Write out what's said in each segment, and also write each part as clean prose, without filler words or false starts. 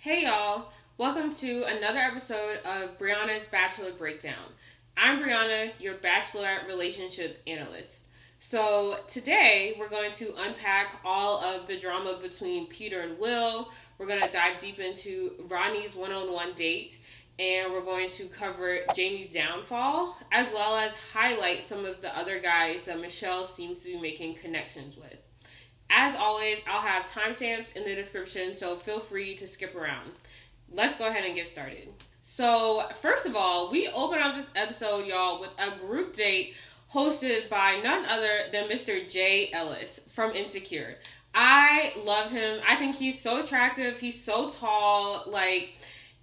Hey y'all, welcome to another episode of Brianna's Bachelor Breakdown. I'm Brianna, your Bachelorette relationship analyst. So today we're going to unpack all of the drama between Peter and Will. We're going to dive deep into Rodney's one-on-one date, and we're going to cover Jamie's downfall, as well as highlight some of the other guys that Michelle seems to be making connections with. As always, I'll have timestamps in the description, so feel free to skip around. Let's go ahead and get started. So, first of all, we open up this episode, y'all, with a group date hosted by none other than Mr. J. Ellis from Insecure. I love him. I think he's so attractive. He's so tall.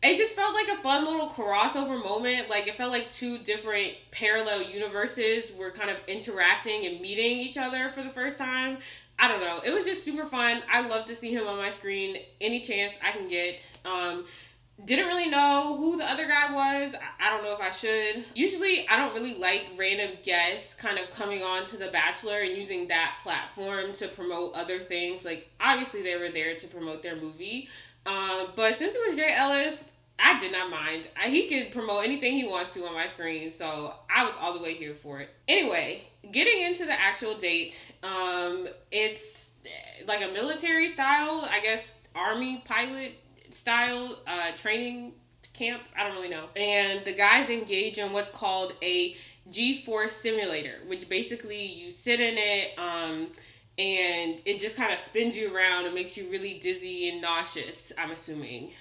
It just felt like a fun little crossover moment. It felt like two different parallel universes were kind of interacting and meeting each other for the first time. I don't know. It was just super fun. I love to see him on my screen any chance I can get. Didn't really know who the other guy was. I don't know if I should. Usually, I don't really like random guests kind of coming on to The Bachelor and using that platform to promote other things. Obviously, they were there to promote their movie. But since it was Jay Ellis, I did not mind. He could promote anything he wants to on my screen, so I was all the way here for it. Anyway, getting into the actual date, it's like a military style, I guess, army pilot style training camp. I don't really know. And the guys engage in what's called a G-force simulator, which basically you sit in it, and it just kind of spins you around and makes you really dizzy and nauseous, I'm assuming.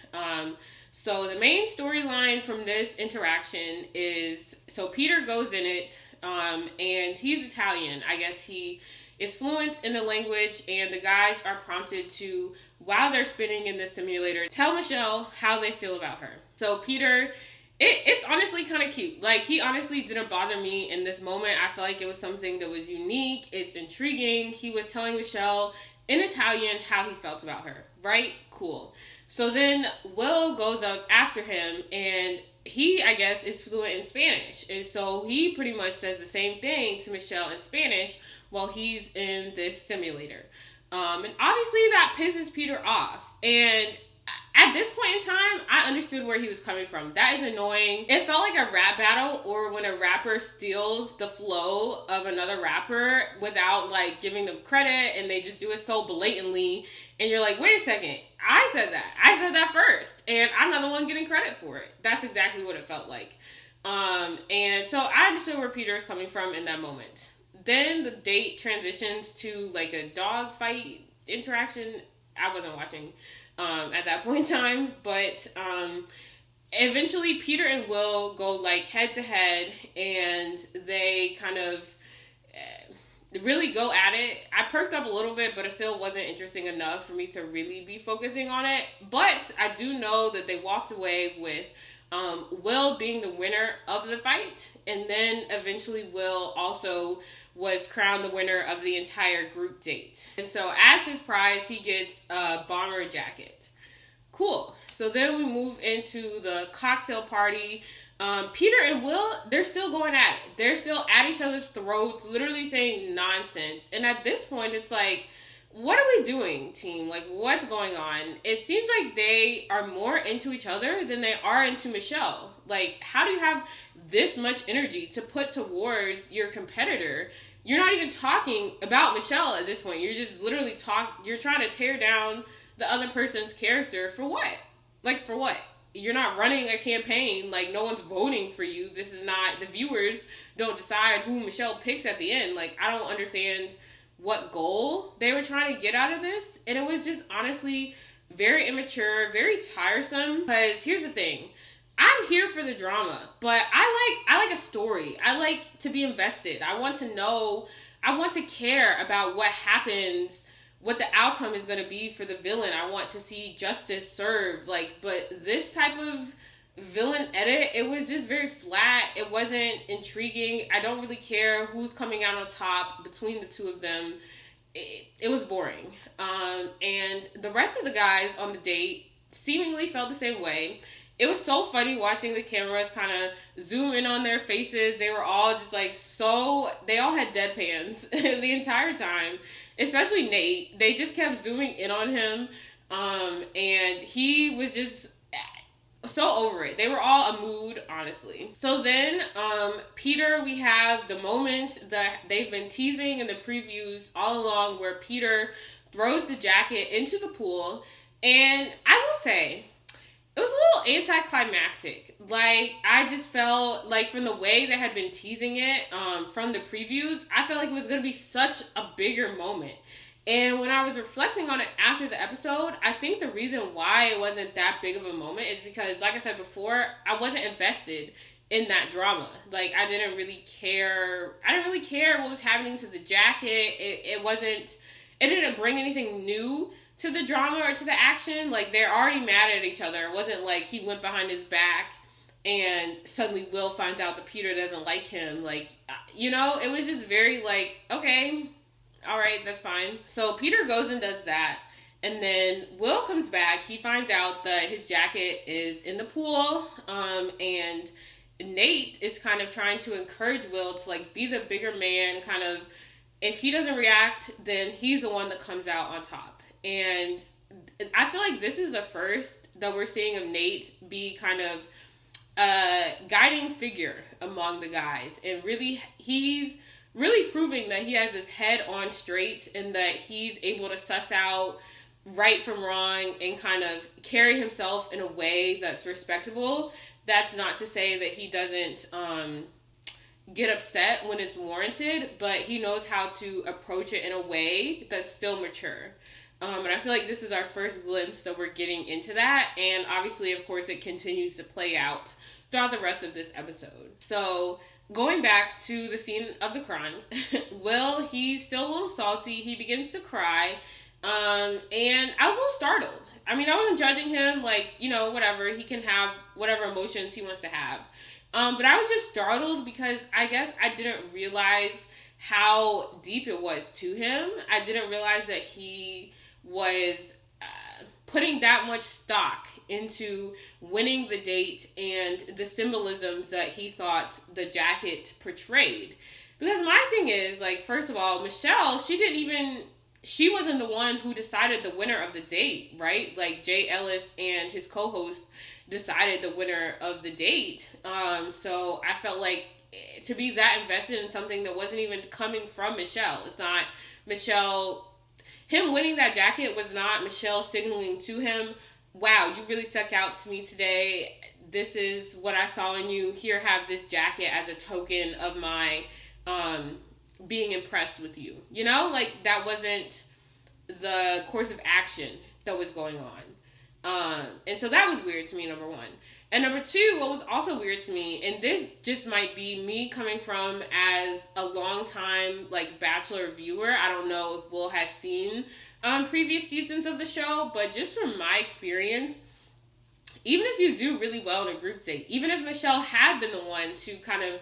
So the main storyline from this interaction is, so Peter goes in it, and he's Italian. I guess he is fluent in the language, and the guys are prompted to, while they're spinning in the simulator, tell Michelle how they feel about her. So Peter, it's honestly kind of cute. He honestly didn't bother me in this moment. I feel like it was something that was unique. It's intriguing. He was telling Michelle in Italian how he felt about her. Right? Cool. So then Will goes up after him, and he, I guess, is fluent in Spanish. And so he pretty much says the same thing to Michelle in Spanish while he's in this simulator. And obviously that pisses Peter off. And at this point in time, I understood where he was coming from. That is annoying. It felt like a rap battle, or when a rapper steals the flow of another rapper without giving them credit, and they just do it so blatantly. And you're like, wait a second, I said that first, and I'm not the one getting credit for it. That's exactly what it felt like. And so I understood where Peter is coming from in that moment. Then the date transitions to a dog fight interaction. I wasn't watching at that point in time, but eventually Peter and Will go head to head, and they kind of really go at it. I perked up a little bit, but it still wasn't interesting enough for me to really be focusing on it. But I do know that they walked away with Will being the winner of the fight, and then eventually Will also was crowned the winner of the entire group date. And so as his prize, he gets a bomber jacket. Cool. So then we move into the cocktail party. Peter and Will, they're still going at it. They're still at each other's throats, literally saying nonsense. And at this point, it's what are we doing, team? What's going on? It seems like they are more into each other than they are into Michelle. How do you have this much energy to put towards your competitor? You're not even talking about Michelle at this point. You're just literally you're trying to tear down the other person's character for what? For what? You're not running a campaign. No one's voting for you. This is not, the viewers don't decide who Michelle picks at the end. I don't understand what goal they were trying to get out of this. And it was just honestly very immature, very tiresome. Because here's the thing. I'm here for the drama, but I like a story. I like to be invested. I want to know, I want to care about what happens, what the outcome is going to be for the villain. I want to see justice served. But this type of villain edit, it was just very flat. It wasn't intriguing. I don't really care who's coming out on top between the two of them. It was boring. And the rest of the guys on the date seemingly felt the same way. It was so funny watching the cameras kind of zoom in on their faces. They were all just they all had deadpans the entire time. Especially Nayte. They just kept zooming in on him. And he was just so over it. They were all a mood, honestly. So then, Peter, we have the moment that they've been teasing in the previews all along where Peter throws the jacket into the pool. And I will say, it was a little anticlimactic. Like, I just felt like from the way they had been teasing it from the previews, I felt like it was going to be such a bigger moment. And when I was reflecting on it after the episode, I think the reason why it wasn't that big of a moment is because, like I said before, I wasn't invested in that drama. Like, I didn't really care. I didn't really care what was happening to the jacket. It didn't bring anything new to the drama or to the action. Like, they're already mad at each other. It wasn't like he went behind his back and suddenly Will finds out that Peter doesn't like him. Like, it was just very like, okay, all right, that's fine. So Peter goes and does that. And then Will comes back. He finds out that his jacket is in the pool. And Nayte is kind of trying to encourage Will to, like, be the bigger man. Kind of, if he doesn't react, then he's the one that comes out on top. And I feel like this is the first that we're seeing of Nayte be kind of a guiding figure among the guys. And really, he's really proving that he has his head on straight and that he's able to suss out right from wrong and kind of carry himself in a way that's respectable. That's not to say that he doesn't get upset when it's warranted, but he knows how to approach it in a way that's still mature. And I feel like this is our first glimpse that we're getting into that. And obviously, of course, it continues to play out throughout the rest of this episode. So going back to the scene of the crime, Will, he's still a little salty. He begins to cry. And I was a little startled. I mean, I wasn't judging him, like, whatever. He can have whatever emotions he wants to have. But I was just startled because I guess I didn't realize how deep it was to him. I didn't realize that he was putting that much stock into winning the date and the symbolisms that he thought the jacket portrayed. Because my thing is, like, first of all, Michelle, she wasn't the one who decided the winner of the date, right? Like, Jay Ellis and his co-host decided the winner of the date. So I felt like to be that invested in something that wasn't even coming from Michelle. It's not Michelle. Him winning that jacket was not Michelle signaling to him, wow, you really stuck out to me today. This is what I saw in you. Here, have this jacket as a token of my being impressed with you. Like, that wasn't the course of action that was going on. And so that was weird to me, number one. And number two, what was also weird to me, and this just might be me coming from as a long-time, like, Bachelor viewer. I don't know if Will has seen previous seasons of the show, but just from my experience, even if you do really well in a group date, even if Michelle had been the one to kind of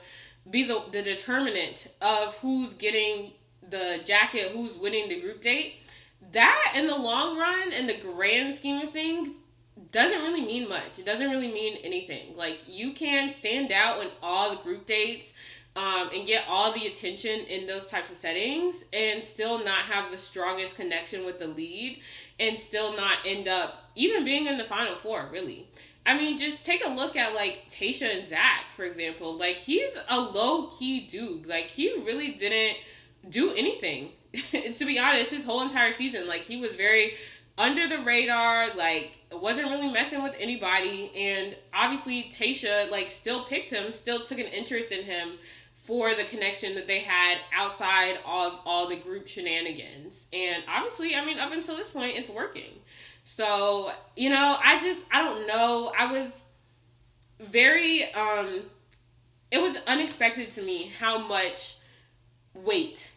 be the determinant of who's getting the jacket, who's winning the group date, that in the long run, in the grand scheme of things, doesn't really mean much. It doesn't really mean anything. Like, you can stand out in all the group dates and get all the attention in those types of settings and still not have the strongest connection with the lead and still not end up even being in the final four, really. I mean, just take a look at, like, Tayshia and Zach, for example. Like, he's a low-key dude. Like, he really didn't do anything. To be honest, his whole entire season, like, he was very under the radar, like, wasn't really messing with anybody. And obviously, Tayshia, like, still picked him, still took an interest in him for the connection that they had outside of all the group shenanigans. And obviously, I mean, up until this point, it's working. So, I don't know. I was very, it was unexpected to me how much weight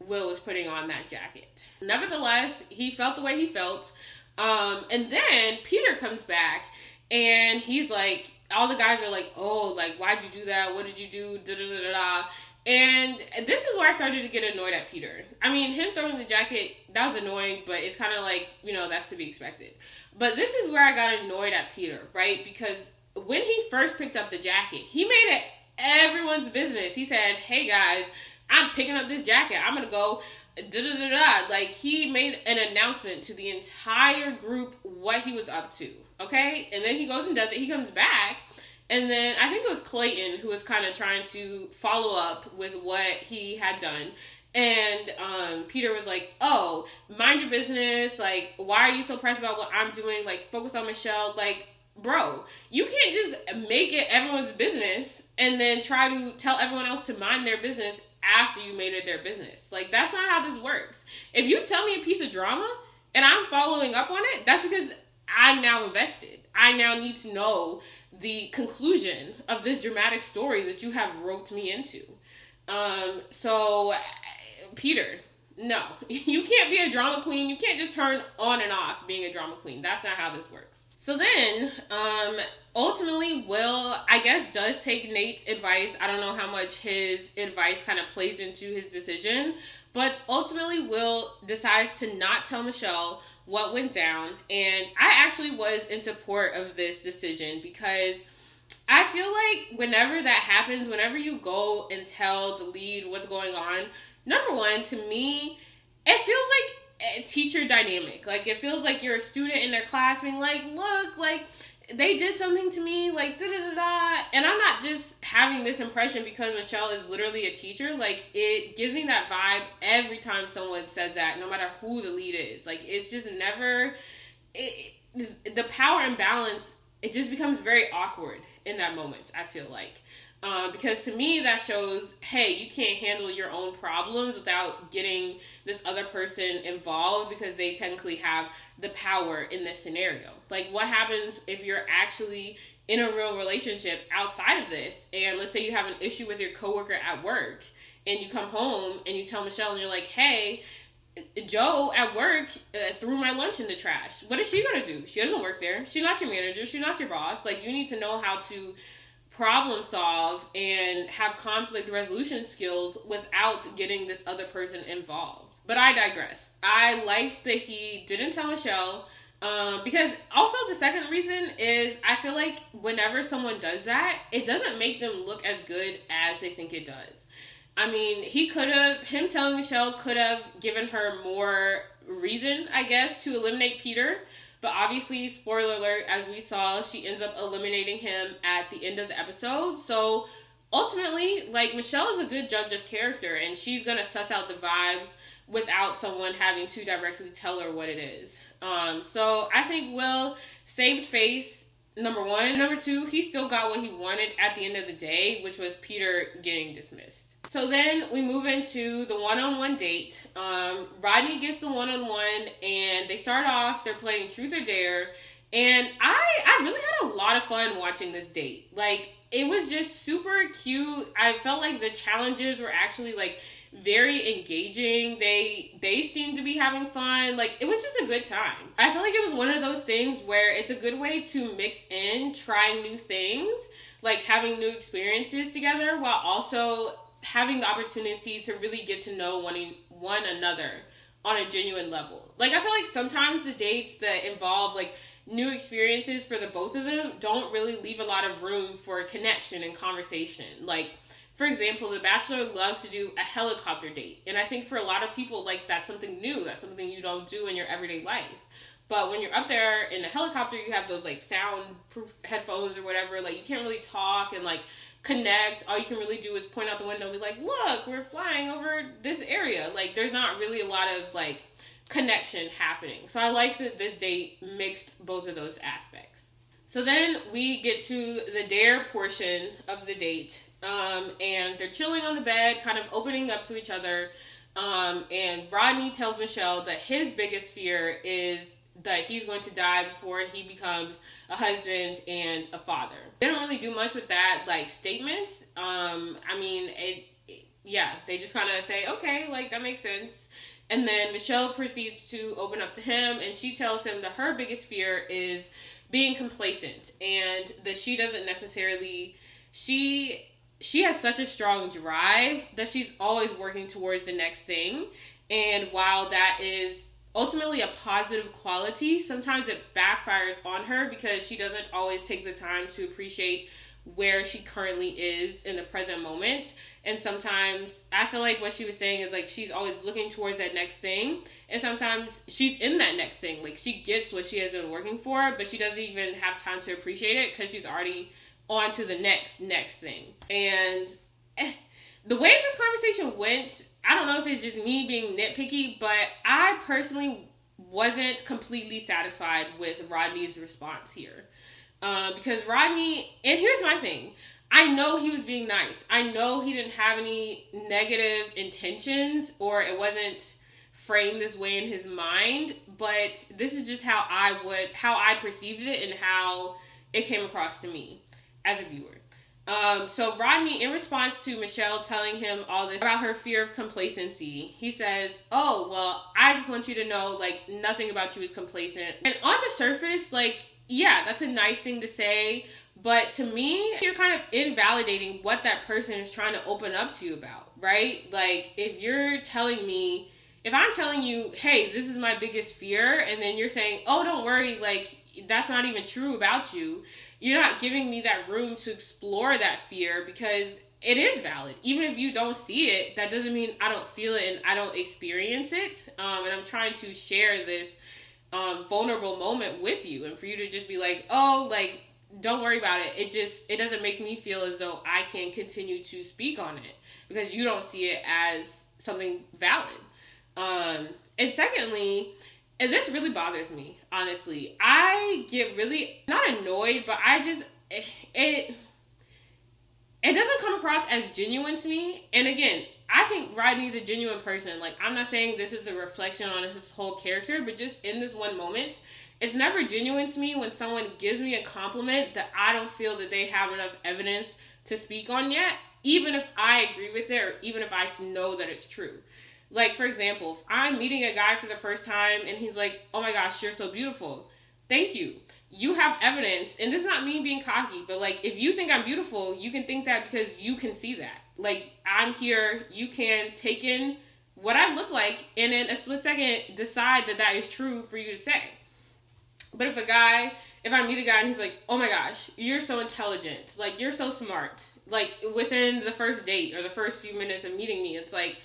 Will was putting on that jacket. Nevertheless, he felt the way he felt. And then Peter comes back and he's like, all the guys are like, oh, like, why'd you do that? What did you do? Da da da da da. And this is where I started to get annoyed at Peter. I mean, him throwing the jacket, that was annoying, but it's kind of like, that's to be expected. But this is where I got annoyed at Peter, right? Because when he first picked up the jacket, he made it everyone's business. He said, hey guys, I'm picking up this jacket. I'm going to go da-da-da-da. Like, he made an announcement to the entire group what he was up to, okay? And then he goes and does it. He comes back, and then I think it was Clayton who was kind of trying to follow up with what he had done. And Peter was like, oh, mind your business. Like, why are you so pressed about what I'm doing? Like, focus on Michelle. Like, bro, you can't just make it everyone's business and then try to tell everyone else to mind their business after you made it their business. Like, that's not how this works. If you tell me a piece of drama and I'm following up on it, that's because I'm now invested. I now need to know the conclusion of this dramatic story that you have roped me into. So Peter, no, you can't be a drama queen. You can't just turn on and off being a drama queen. That's not how this works. So then, ultimately, Will, I guess, does take Nayte's advice. I don't know how much his advice kind of plays into his decision, but ultimately, Will decides to not tell Michelle what went down, and I actually was in support of this decision because I feel like whenever that happens, whenever you go and tell the lead what's going on, number one, to me, it feels like a teacher dynamic. Like, it feels like you're a student in their class being like, look, like, they did something to me, like, da-da-da-da. And I'm not just having this impression because Michelle is literally a teacher. Like, it gives me that vibe every time someone says that, no matter who the lead is. Like, it's just never, the power imbalance, it just becomes very awkward in that moment, I feel like. Because to me, that shows, hey, you can't handle your own problems without getting this other person involved because they technically have the power in this scenario. Like, what happens if you're actually in a real relationship outside of this? And let's say you have an issue with your coworker at work and you come home and you tell Michelle and you're like, hey, Joe at work threw my lunch in the trash. What is she going to do? She doesn't work there. She's not your manager. She's not your boss. Like, you need to know how to problem solve and have conflict resolution skills without getting this other person involved. But I digress. I liked that he didn't tell Michelle because also the second reason is I feel like whenever someone does that, it doesn't make them look as good as they think it does. I mean, him telling Michelle could have given her more reason, I guess, to eliminate Peter. But obviously, spoiler alert, as we saw, she ends up eliminating him at the end of the episode. So ultimately, like, Michelle is a good judge of character, and she's going to suss out the vibes without someone having to directly tell her what it is. So I think Will saved face, number one. Number two, he still got what he wanted at the end of the day, which was Peter getting dismissed. So then we move into the one-on-one date. Rodney gets the one-on-one, and they start off, they're playing Truth or Dare, and I really had a lot of fun watching this date. Like, it was just super cute. I felt like the challenges were actually, like, very engaging. They seemed to be having fun. Like, it was just a good time. I feel like it was one of those things where it's a good way to mix in trying new things, like having new experiences together, while also having the opportunity to really get to know one another on a genuine level. Like, I feel like sometimes the dates that involve, like, new experiences for the both of them don't really leave a lot of room for connection and conversation. Like, for example, The Bachelor loves to do a helicopter date. And I think for a lot of people, like, that's something new. That's something you don't do in your everyday life. But when you're up there in a helicopter, you have those, like, soundproof headphones or whatever. Like, you can't really talk and, like, connect. All you can really do is point out the window and be like, look, we're flying over this area. Like, there's not really a lot of, like, connection happening. So I like that this date mixed both of those aspects. So then we get to the dare portion of the date. And they're chilling on the bed, kind of opening up to each other. And Rodney tells Michelle that his biggest fear is that he's going to die before he becomes a husband and a father. They don't really do much with that, like, statement. I mean, they just kind of say, okay, like, that makes sense. And then Michelle proceeds to open up to him, and she tells him that her biggest fear is being complacent, and that she doesn't necessarily, she has such a strong drive that she's always working towards the next thing. And while that is ultimately a positive quality, sometimes it backfires on her because she doesn't always take the time to appreciate where she currently is in the present moment. And sometimes I feel like what she was saying is like she's always looking towards that next thing, and sometimes she's in that next thing. Like she gets what she has been working for, but she doesn't even have time to appreciate it because she's already on to the next thing. And the way this conversation went, I don't know if it's just me being nitpicky, but I personally wasn't completely satisfied with Rodney's response here. Because Rodney, and here's my thing, I know he was being nice. I know he didn't have any negative intentions, or it wasn't framed this way in his mind, but this is just how I perceived it and how it came across to me as a viewer. So Rodney, in response to Michelle telling him all this about her fear of complacency, he says, "Oh, well, I just want you to know, like, nothing about you is complacent." And on the surface, like, yeah, that's a nice thing to say, but to me, you're kind of invalidating what that person is trying to open up to you about, right? Like, if I'm telling you, hey, this is my biggest fear, and then you're saying, oh, don't worry, like, that's not even true about you, you're not giving me that room to explore that fear, because it is valid. Even if you don't see it, that doesn't mean I don't feel it and I don't experience it. And I'm trying to share this vulnerable moment with you, and for you to just be like, oh, like, don't worry about it. It doesn't make me feel as though I can continue to speak on it because you don't see it as something valid. And secondly, and this really bothers me, honestly. I get really, not annoyed, but it doesn't come across as genuine to me. And again, I think Rodney's a genuine person. Like, I'm not saying this is a reflection on his whole character, but just in this one moment, it's never genuine to me when someone gives me a compliment that I don't feel that they have enough evidence to speak on yet, even if I agree with it or even if I know that it's true. Like, for example, if I'm meeting a guy for the first time and he's like, oh my gosh, you're so beautiful. Thank you. You have evidence, and this is not me being cocky, but like, if you think I'm beautiful, you can think that because you can see that. Like, I'm here, you can take in what I look like, and in a split second decide that that is true for you to say. But if I meet a guy and he's like, oh my gosh, you're so intelligent, like, you're so smart, like, within the first date or the first few minutes of meeting me, it's like,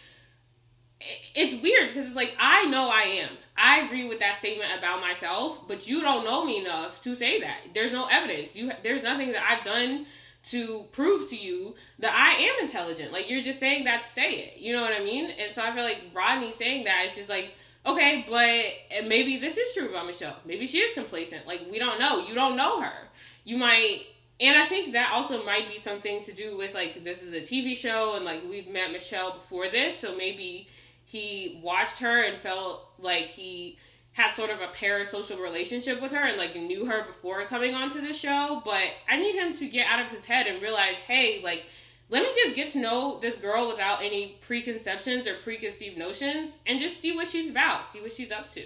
it's weird because it's like, I know I am. I agree with that statement about myself, but you don't know me enough to say that. There's no evidence. There's nothing that I've done to prove to you that I am intelligent. Like, you're just saying that to say it. You know what I mean? And so I feel like Rodney saying that is just like, okay, but maybe this is true about Michelle. Maybe she is complacent. Like, we don't know. You don't know her. You might... And I think that also might be something to do with, like, this is a TV show, and, like, we've met Michelle before this, so maybe he watched her and felt like he had sort of a parasocial relationship with her and, like, knew her before coming onto the show. But I need him to get out of his head and realize, hey, like, let me just get to know this girl without any preconceptions or preconceived notions and just see what she's about, see what she's up to.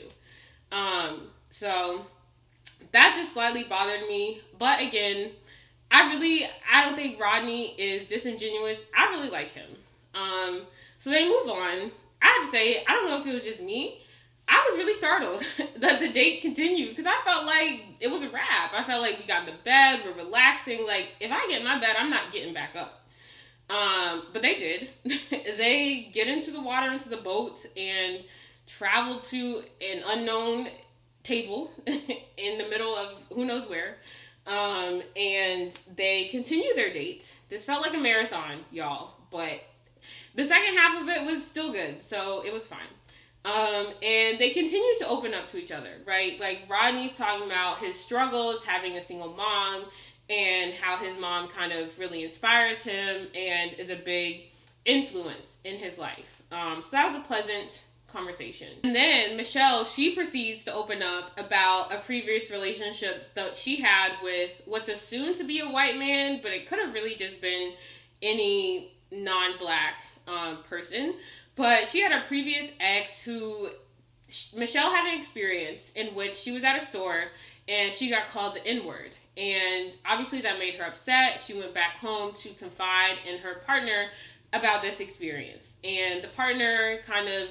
So that just slightly bothered me. But again, I don't think Rodney is disingenuous. I really like him. So they move on. I have to say, I don't know if it was just me. I was really startled that the date continued because I felt like it was a wrap. I felt like we got in the bed, we're relaxing. Like, if I get in my bed, I'm not getting back up. But they did. They get into the water, into the boat, and travel to an unknown table in the middle of who knows where. And they continue their date. This felt like a marathon, y'all, but the second half of it was still good, so it was fine. And they continue to open up to each other, right? Like, Rodney's talking about his struggles, having a single mom, and how his mom kind of really inspires him and is a big influence in his life. So that was a pleasant conversation. And then Michelle, she proceeds to open up about a previous relationship that she had with what's assumed to be a white man, but it could have really just been any non-black person. But she had a previous ex who Michelle had an experience in which she was at a store and she got called the N-word. And obviously that made her upset. She went back home to confide in her partner about this experience. And the partner kind of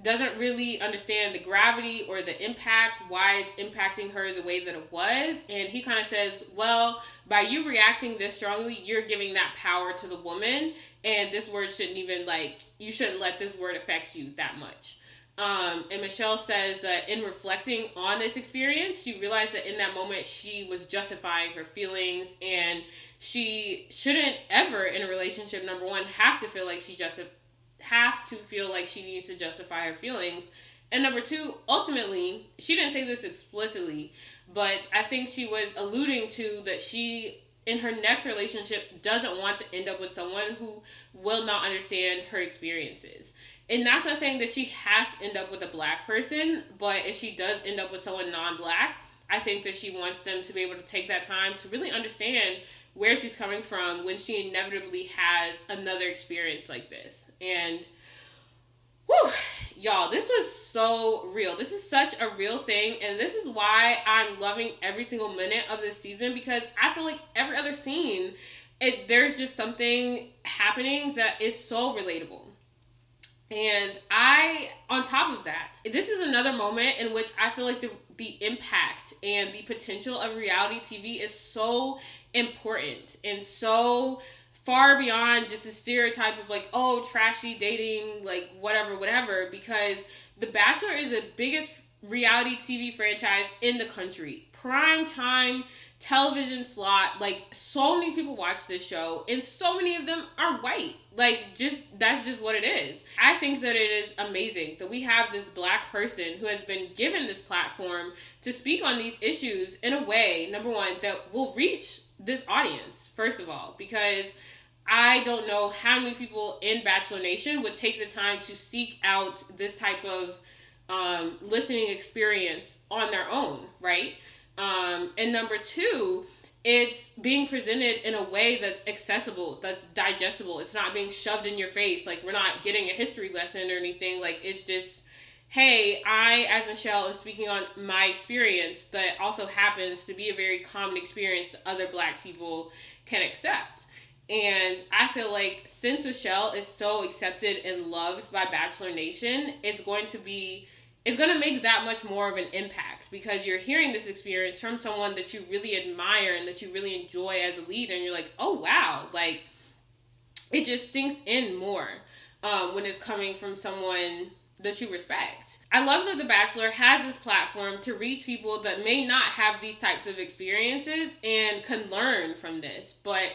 doesn't really understand the gravity or the impact, why it's impacting her the way that it was. And he kind of says, well, by you reacting this strongly, you're giving that power to the woman. And this word shouldn't even, like, you shouldn't let this word affect you that much. And Michelle says that in reflecting on this experience, she realized that in that moment she was justifying her feelings, and she shouldn't ever in a relationship, number one, have to feel like she needs to justify her feelings. And number two, ultimately, she didn't say this explicitly, but I think she was alluding to that she, in her next relationship, doesn't want to end up with someone who will not understand her experiences. And that's not saying that she has to end up with a black person, but if she does end up with someone non-black, I think that she wants them to be able to take that time to really understand where she's coming from when she inevitably has another experience like this. And, whew, y'all, this was so real. This is such a real thing, and this is why I'm loving every single minute of this season, because I feel like every other scene, there's just something happening that is so relatable. And on top of that, this is another moment in which I feel like the impact and the potential of reality TV is so important and so far beyond just a stereotype of like, oh, trashy dating, like whatever, because The Bachelor is the biggest reality TV franchise in the country. Prime time television slot, like so many people watch this show and so many of them are white. Like, that's just what it is. I think that it is amazing that we have this black person who has been given this platform to speak on these issues in a way, number one, that will reach this audience, first of all, because I don't know how many people in Bachelor Nation would take the time to seek out this type of listening experience on their own, right? And number two, it's being presented in a way that's accessible, that's digestible. It's not being shoved in your face. Like, we're not getting a history lesson or anything. Like, it's just, hey, I, as Michelle, am speaking on my experience that also happens to be a very common experience that other black people can accept. And I feel like since Michelle is so accepted and loved by Bachelor Nation, it's going to make that much more of an impact, because you're hearing this experience from someone that you really admire and that you really enjoy as a leader, and you're like, oh wow, like, it just sinks in more when it's coming from someone that you respect. I love that The Bachelor has this platform to reach people that may not have these types of experiences and can learn from this. But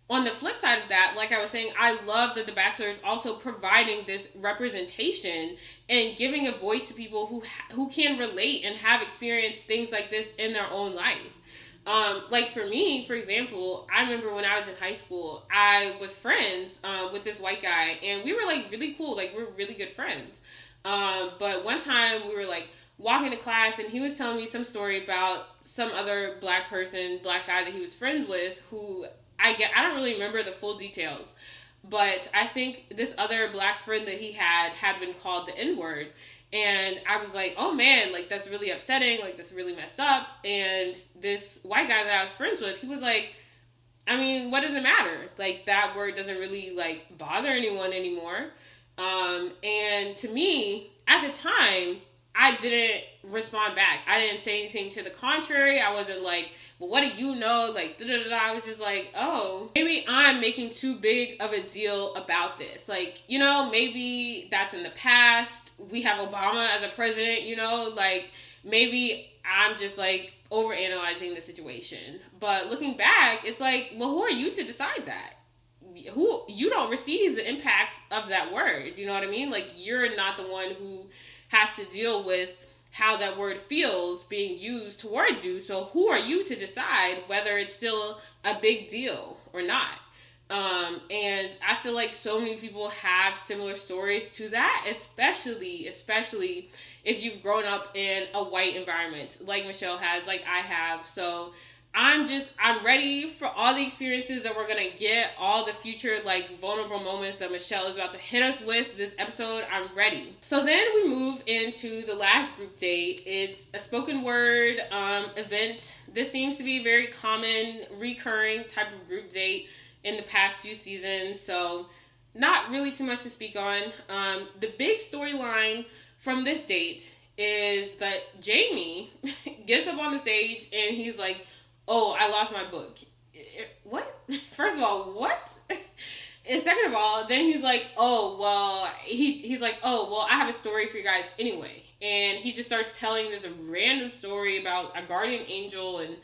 on the flip side of that, like I was saying, I love that The Bachelor is also providing this representation and giving a voice to people who can relate and have experienced things like this in their own life. Like for me, for example, I remember when I was in high school, I was friends with this white guy, and we were like really cool, like we were really good friends. But one time we were like walking to class, and he was telling me some story about some other black guy that he was friends with, who I don't really remember the full details, but I think this other black friend that he had been called the N-word. And I was like, oh man, like that's really upsetting, like that's really messed up. And this white guy that I was friends with, he was like, I mean, what does it matter? Like, that word doesn't really like bother anyone anymore. And to me, at the time, I didn't respond back. I didn't say anything to the contrary. I wasn't like, well, what do you know? Like, da-da-da-da. I was just like, oh, maybe I'm making too big of a deal about this. Like, you know, maybe that's in the past. We have Obama as a president, you know, like maybe I'm just like overanalyzing the situation. But looking back, it's like, well, who are you to decide that? You don't receive the impacts of that word. You know what I mean? Like, you're not the one who has to deal with how that word feels being used towards you. So who are you to decide whether it's still a big deal or not? And I feel like so many people have similar stories to that, especially if you've grown up in a white environment like Michelle has, like I have. So I'm ready for all the experiences that we're going to get, all the future, like, vulnerable moments that Michelle is about to hit us with this episode. I'm ready. So then we move into the last group date. It's a spoken word event. This seems to be a very common, recurring type of group date in the past few seasons. So not really too much to speak on. The big storyline from this date is that Jamie gets up on the stage and he's like, oh, I lost my book. What? First of all, what? And second of all, then he's like, oh, well, he's like, oh, well, I have a story for you guys anyway. And he just starts telling this random story about a guardian angel and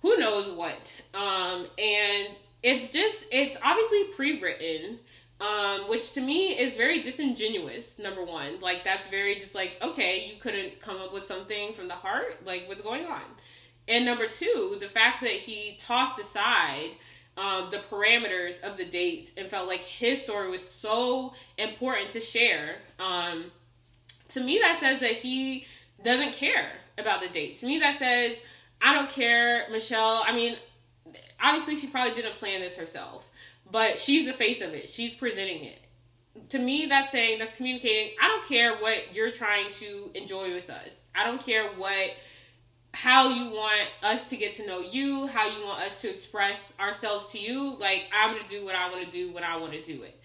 who knows what. And it's obviously pre-written, which to me is very disingenuous, number one. Like, that's very just like, okay, you couldn't come up with something from the heart? Like, what's going on? And number two, the fact that he tossed aside the parameters of the date and felt like his story was so important to share. To me, that says that he doesn't care about the date. To me, that says, I don't care, Michelle. I mean, obviously she probably didn't plan this herself, but she's the face of it. She's presenting it. To me, that's communicating, I don't care what you're trying to enjoy with us. I don't care how you want us to get to know you, how you want us to express ourselves to you. Like, I'm going to do what I want to do when I want to do it.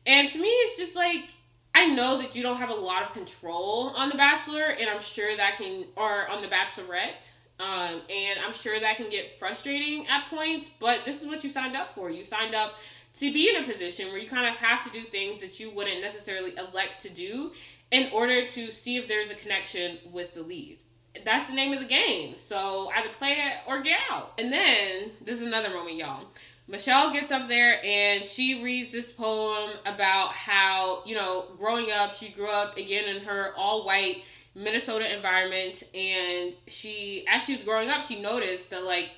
And to me, it's just like, I know that you don't have a lot of control on The Bachelor, and I'm sure or on The Bachelorette, and I'm sure that can get frustrating at points, but this is what you signed up for. You signed up to be in a position where you kind of have to do things that you wouldn't necessarily elect to do in order to see if there's a connection with the lead. That's the name of the game. So either play it or get out. And then, this is another moment, y'all. Michelle gets up there and she reads this poem about how, growing up, she grew up again in her all-white Minnesota environment. And as she was growing up, she noticed that, like,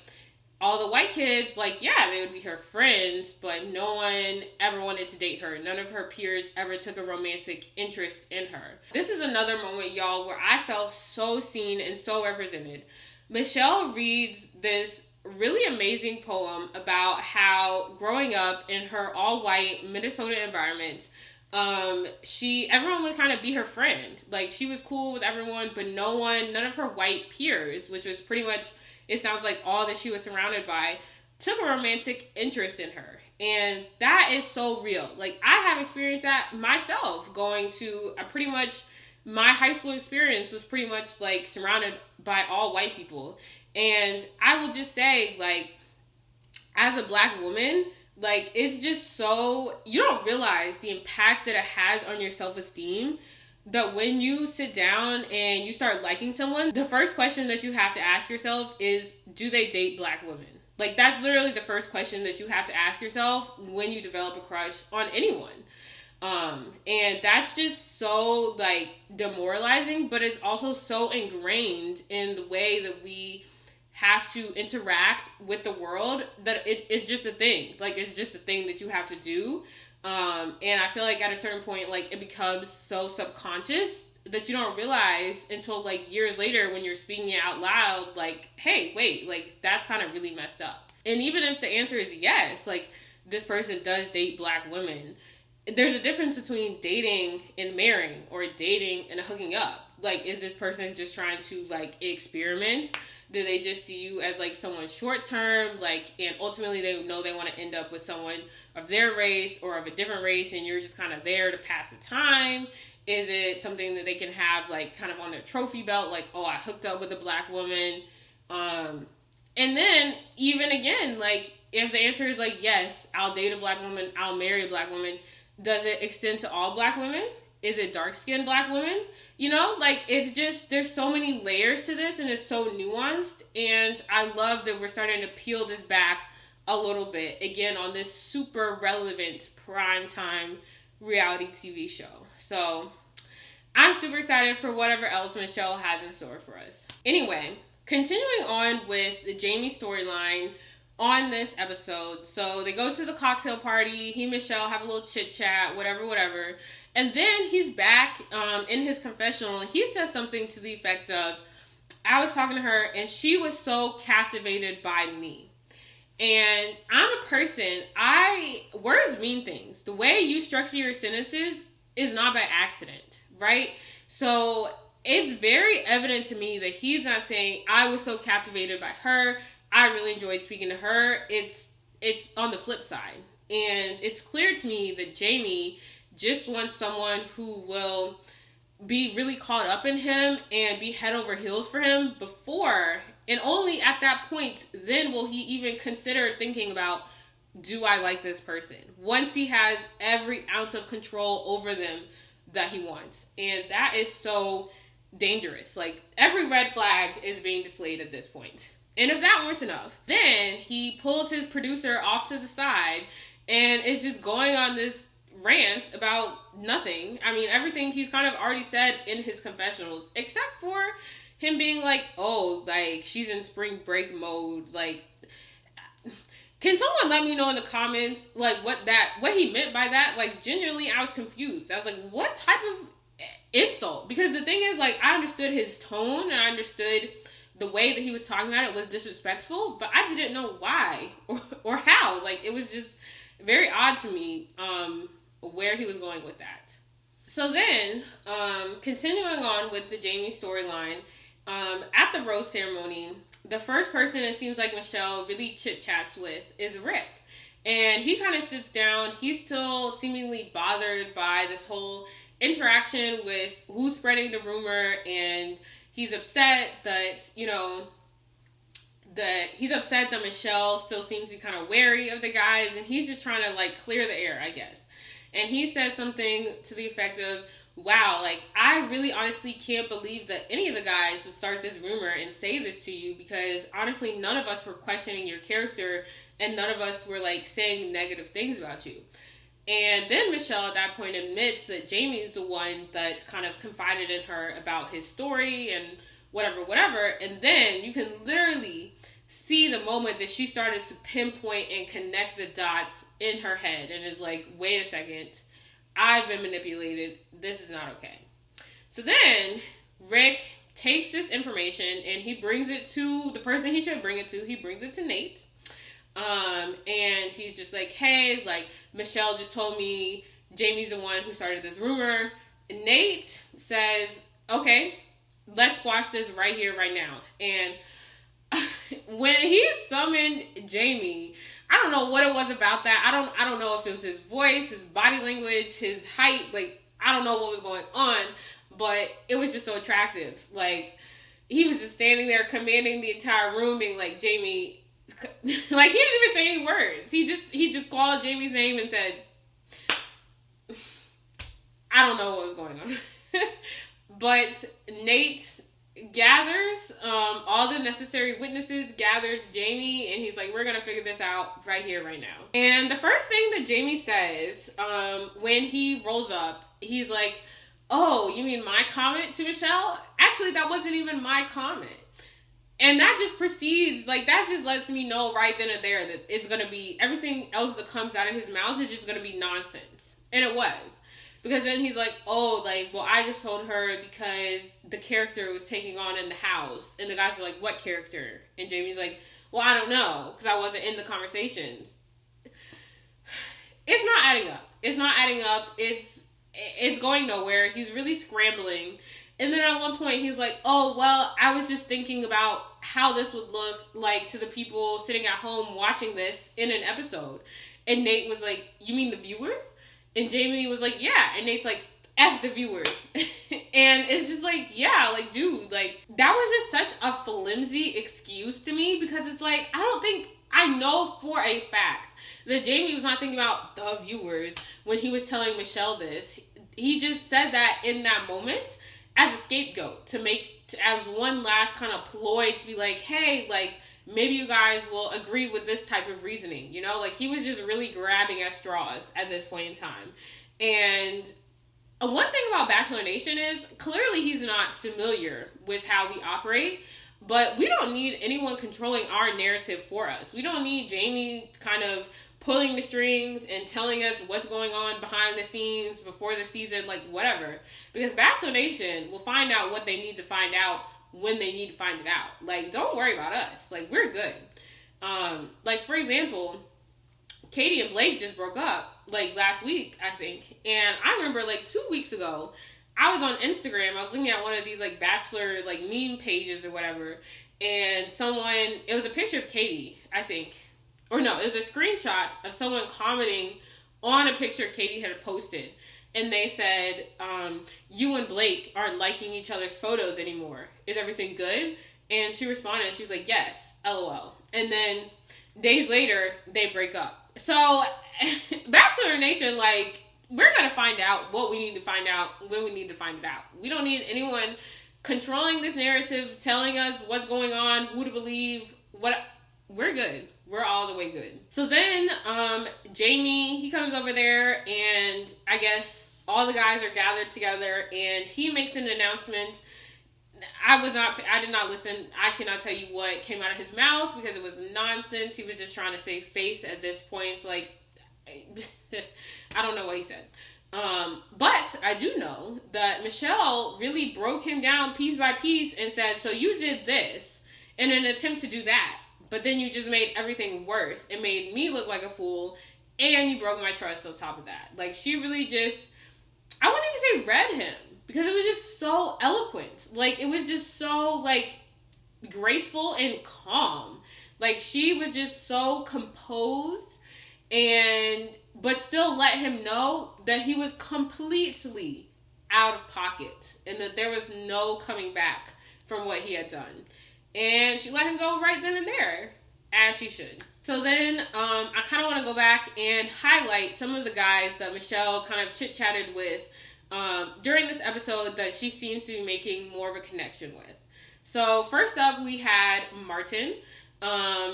all the white kids, like, yeah, they would be her friends, but no one ever wanted to date her. None of her peers ever took a romantic interest in her. This is another moment, y'all, where I felt so seen and so represented. Michelle reads this really amazing poem about how growing up in her all-white Minnesota environment, everyone would kind of be her friend. Like, she was cool with everyone, but none of her white peers, which was pretty much, it sounds like, all that she was surrounded by, took a romantic interest in her. And that is so real. Like, I have experienced that myself, going to my high school experience was pretty much, like, surrounded by all white people. And I will just say, like, as a black woman, like, it's just so, you don't realize the impact that it has on your self-esteem, that when you sit down and you start liking someone, the first question that you have to ask yourself is, do they date black women? Like, that's literally the first question that you have to ask yourself when you develop a crush on anyone. And that's just so, like, demoralizing, but it's also so ingrained in the way that we have to interact with the world that it's just a thing. Like, it's just a thing that you have to do. And I feel like at a certain point, like, it becomes so subconscious that you don't realize until, like, years later when you're speaking it out loud, like, hey, wait, like, that's kind of really messed up. And even if the answer is yes, like, this person does date black women, there's a difference between dating and marrying, or dating and hooking up. Like, is this person just trying to, like, experiment? Do they just see you as, like, someone short-term, like, and ultimately they know they want to end up with someone of their race or of a different race, and you're just kind of there to pass the time? Is it something that they can have, like, kind of on their trophy belt, like, oh, I hooked up with a black woman? And then, even again, like, if the answer is, like, yes, I'll date a black woman, I'll marry a black woman, does it extend to all black women? Is it dark-skinned black women? Like, it's just, there's so many layers to this, and it's so nuanced, and I love that we're starting to peel this back a little bit, again, on this super relevant primetime reality TV show. So, I'm super excited for whatever else Michelle has in store for us. Anyway, continuing on with the Jamie storyline on this episode. So, they go to the cocktail party, he and Michelle have a little chit-chat, whatever. And then he's back in his confessional. He says something to the effect of, I was talking to her and she was so captivated by me. And I'm a person, words mean things. The way you structure your sentences is not by accident, right? So it's very evident to me that he's not saying, I was so captivated by her, I really enjoyed speaking to her. It's on the flip side. And it's clear to me that Jamie just wants someone who will be really caught up in him and be head over heels for him before, and only at that point, then will he even consider thinking about, do I like this person? Once he has every ounce of control over them that he wants. And that is so dangerous. Like, every red flag is being displayed at this point. And if that weren't enough, then he pulls his producer off to the side and is just going on this rant about nothing. I mean, everything he's kind of already said in his confessionals, except for him being like, oh, like, she's in spring break mode. Like, can someone let me know in the comments, like, what he meant by that? Like, genuinely, I was confused. I was like, what type of insult? Because the thing is, like, I understood his tone and I understood the way that he was talking about it was disrespectful, but I didn't know why or how. Like, it was just very odd to me where he was going with that. So then, continuing on with the Jamie storyline, at the rose ceremony, the first person it seems like Michelle really chit-chats with is Rick. And he kind of sits down. He's still seemingly bothered by this whole interaction with who's spreading the rumor, and he's upset that, he's upset that Michelle still seems to be kind of wary of the guys, and he's just trying to, like, clear the air, I guess. And he says something to the effect of, wow, like, I really honestly can't believe that any of the guys would start this rumor and say this to you, because honestly, none of us were questioning your character, and none of us were, like, saying negative things about you. And then Michelle at that point admits that Jamie's the one that kind of confided in her about his story and whatever. And then you can literally see the moment that she started to pinpoint and connect the dots in her head and is like, wait a second, I've been manipulated. This is not okay. So then Rick takes this information and he brings it to the person he should bring it to. He brings it to Nayte. And he's just like, hey, like, Michelle just told me Jamie's the one who started this rumor. And Nayte says, okay, let's squash this right here, right now. And when he summoned Jamie, I don't know what it was about that. I don't know if it was his voice, his body language, his height. Like, I don't know what was going on, but it was just so attractive. Like, he was just standing there commanding the entire room, being like, Jamie, like, he didn't even say any words. He just called Jamie's name and said, I don't know what was going on. But Nayte gathers all the necessary witnesses, gathers Jamie, and he's like, we're gonna figure this out right here, right now. And the first thing that Jamie says when he rolls up, he's like, oh, you mean my comment to Michelle? Actually, that wasn't even my comment. And that just proceeds, like, that just lets me know right then and there that it's going to be, everything else that comes out of his mouth is just going to be nonsense. And it was. Because then he's like, oh, like, well, I just told her because the character was taking on in the house. And the guys are like, what character? And Jamie's like, well, I don't know, because I wasn't in the conversations. It's not adding up. It's not adding up. It's going nowhere. He's really scrambling. And then at one point, he's like, oh, well, I was just thinking about how this would look like to the people sitting at home watching this in an episode. And Nayte was like, you mean the viewers? And Jamie was like, yeah. And Nate's like, F the viewers. And it's just like, yeah, like, dude, like, that was just such a flimsy excuse to me, because it's like, I know for a fact that Jamie was not thinking about the viewers when he was telling Michelle this. He just said that in that moment as a scapegoat as one last kind of ploy to be like, hey, like, maybe you guys will agree with this type of reasoning, like, he was just really grabbing at straws at this point in time. And one thing about Bachelor Nation is clearly he's not familiar with how we operate, but we don't need anyone controlling our narrative for us. We don't need Jamie kind of pulling the strings and telling us what's going on behind the scenes before the season, like, whatever. Because Bachelor Nation will find out what they need to find out when they need to find it out. Like, don't worry about us. Like, we're good. Like, for example, Katie and Blake just broke up, like, last week, I think. And I remember, like, 2 weeks ago, I was on Instagram. I was looking at one of these, like, Bachelor, like, meme pages or whatever. And it was a picture of Katie, I think. or no, it was a screenshot of someone commenting on a picture Katie had posted. And they said, you and Blake aren't liking each other's photos anymore. Is everything good? And she responded, she was like, yes, LOL. And then days later, they break up. So, Bachelor Nation, like, we're going to find out what we need to find out when we need to find it out. We don't need anyone controlling this narrative, telling us what's going on, who to believe, what. We're good. We're all the way good. So then, Jamie, he comes over there, and I guess all the guys are gathered together, and he makes an announcement. I did not listen. I cannot tell you what came out of his mouth because it was nonsense. He was just trying to save face at this point. It's like, I don't know what he said. But I do know that Michelle really broke him down piece by piece and said, so you did this in an attempt to do that, but then you just made everything worse. It made me look like a fool, and you broke my trust on top of that. Like, she really just, I wouldn't even say read him, because it was just so eloquent. Like, it was just so, like, graceful and calm. Like, she was just so composed, but still let him know that he was completely out of pocket, and that there was no coming back from what he had done. And she let him go right then and there, as she should. So then, I kind of want to go back and highlight some of the guys that Michelle kind of chit-chatted with during this episode that she seems to be making more of a connection with. So first up, we had Martin.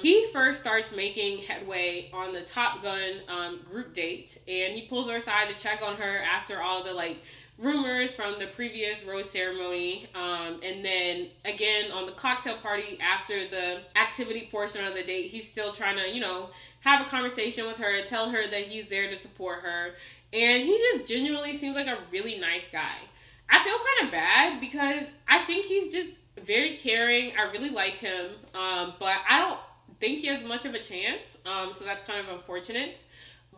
He first starts making headway on the Top Gun group date, and he pulls her aside to check on her after all the, like, rumors from the previous rose ceremony, and then again on the cocktail party after the activity portion of the date, he's still trying to, you know, have a conversation with her, tell her that he's there to support her, and he just genuinely seems like a really nice guy. I feel kind of bad because I think he's just very caring. I really like him, but I don't think he has much of a chance, so that's kind of unfortunate,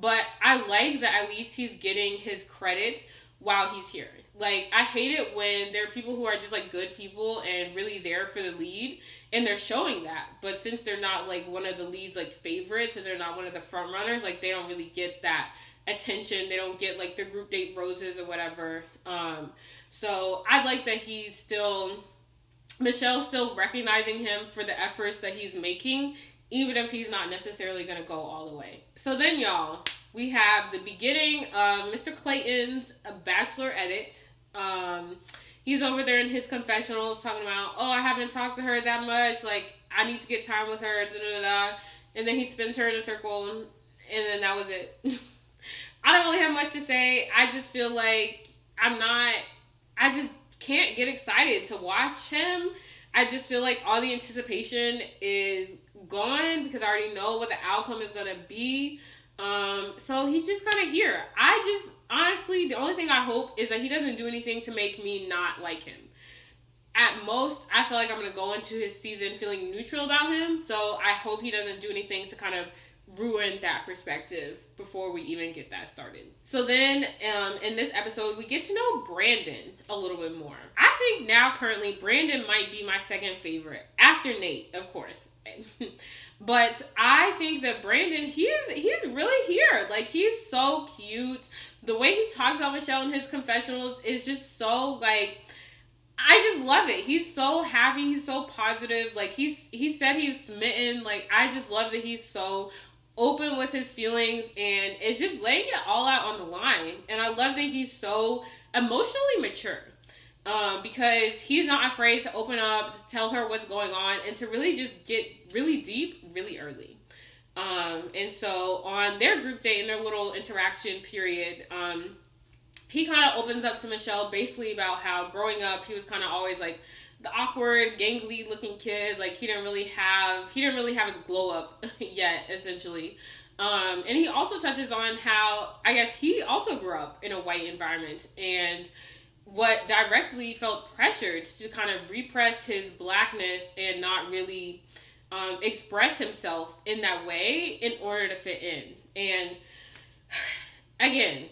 but I like that at least he's getting his credit while he's here. Like, I hate it when there are people who are just, like, good people and really there for the lead, and they're showing that. But since they're not, like, one of the lead's, like, favorites, and they're not one of the front runners, like, they don't really get that attention. They don't get, like, the group date roses or whatever. So I like that Michelle's still recognizing him for the efforts that he's making, even if he's not necessarily going to go all the way. So then, y'all, we have the beginning of Mr. Clayton's Bachelor edit. He's over there in his confessionals talking about, oh, I haven't talked to her that much. Like, I need to get time with her. Da, da, da, da. And then he spins her in a circle, and then that was it. I don't really have much to say. I just feel like I just can't get excited to watch him. I just feel like all the anticipation is gone because I already know what the outcome is going to be. So he's just kind of here. Honestly, the only thing I hope is that he doesn't do anything to make me not like him. At most, I feel like I'm going to go into his season feeling neutral about him. So I hope he doesn't do anything to kind of ruin that perspective before we even get that started. So then, in this episode, we get to know Brandon a little bit more. I think now, currently, Brandon might be my second favorite. After Nayte, of course. But I think that Brandon, he's really here. Like, he's so cute. The way he talks about Michelle in his confessionals is just so, like, I just love it. He's so happy. He's so positive. Like, he said he was smitten. Like, I just love that he's so open with his feelings, and it's just laying it all out on the line. And I love that he's so emotionally mature. Because he's not afraid to open up, to tell her what's going on, and to really just get really deep really early. And so on their group date, in their little interaction period, he kind of opens up to Michelle basically about how growing up, he was kind of always like the awkward, gangly looking kid. Like, he didn't really have his glow up yet, essentially. And he also touches on how, I guess, he also grew up in a white environment, and what directly felt pressured to kind of repress his blackness and not really express himself in that way in order to fit in. And again,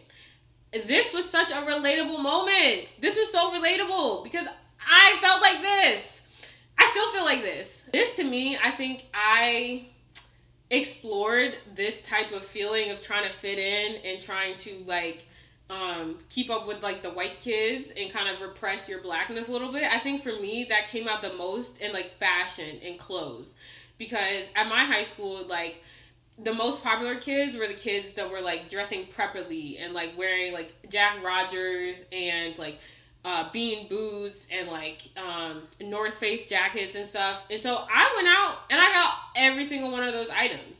this was such a relatable moment. This was so relatable because I felt like this. I still feel like this. This, to me, I think explored this type of feeling of trying to fit in and trying to like keep up with like the white kids and kind of repress your blackness a little bit. I think for me that came out the most in like fashion and clothes, because at my high school, like the most popular kids were the kids that were like dressing preppily and like wearing like Jack Rogers and like bean boots and like North Face jackets and stuff. And so I went out and I got every single one of those items.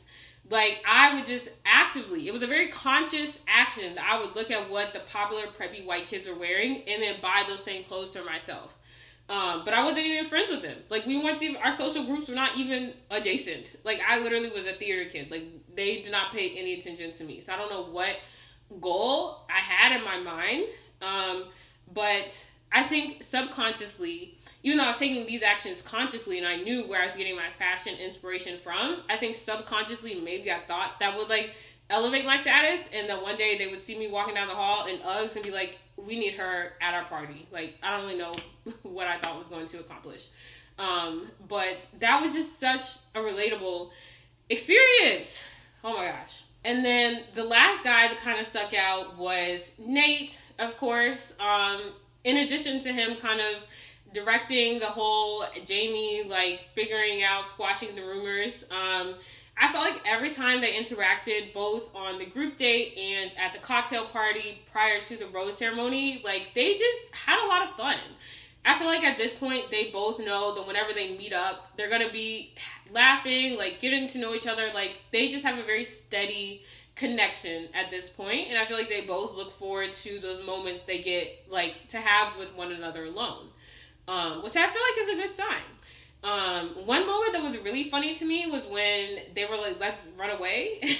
Like, I would just actively, it was a very conscious action that I would look at what the popular preppy white kids are wearing and then buy those same clothes for myself. But I wasn't even friends with them. Like, we weren't even, our social groups were not even adjacent. Like, I literally was a theater kid. Like, they did not pay any attention to me. So I don't know what goal I had in my mind. But I think subconsciously, even though I was taking these actions consciously and I knew where I was getting my fashion inspiration from, I think subconsciously maybe I thought that would like elevate my status, and that one day they would see me walking down the hall in Uggs and be like, we need her at our party. Like, I don't really know what I thought was going to accomplish. But that was just such a relatable experience. Oh my gosh. And then the last guy that kind of stuck out was Nayte, of course. In addition to him kind of directing the whole Jamie, like, figuring out, squashing the rumors, I felt like every time they interacted, both on the group date and at the cocktail party prior to the rose ceremony, like, they just had a lot of fun. I feel like at this point, they both know that whenever they meet up, they're going to be laughing, like, getting to know each other. Like, they just have a very steady connection at this point. And I feel like they both look forward to those moments they get, like, to have with one another alone. Which I feel like is a good sign. One moment that was really funny to me was when they were like, let's run away.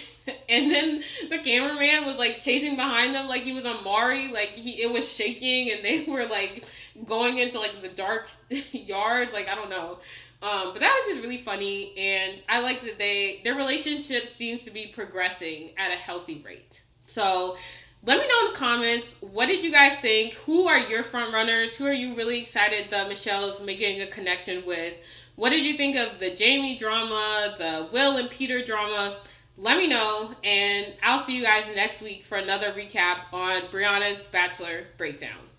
And then the cameraman was like chasing behind them like he was on Maury. Like it was shaking and they were like going into like the dark yard. Like, I don't know. But that was just really funny. And I like that their relationship seems to be progressing at a healthy rate. So let me know in the comments, what did you guys think? Who are your front runners? Who are you really excited that Michelle's making a connection with? What did you think of the Jamie drama, the Will and Peter drama? Let me know, and I'll see you guys next week for another recap on Brianna's Bachelor Breakdown.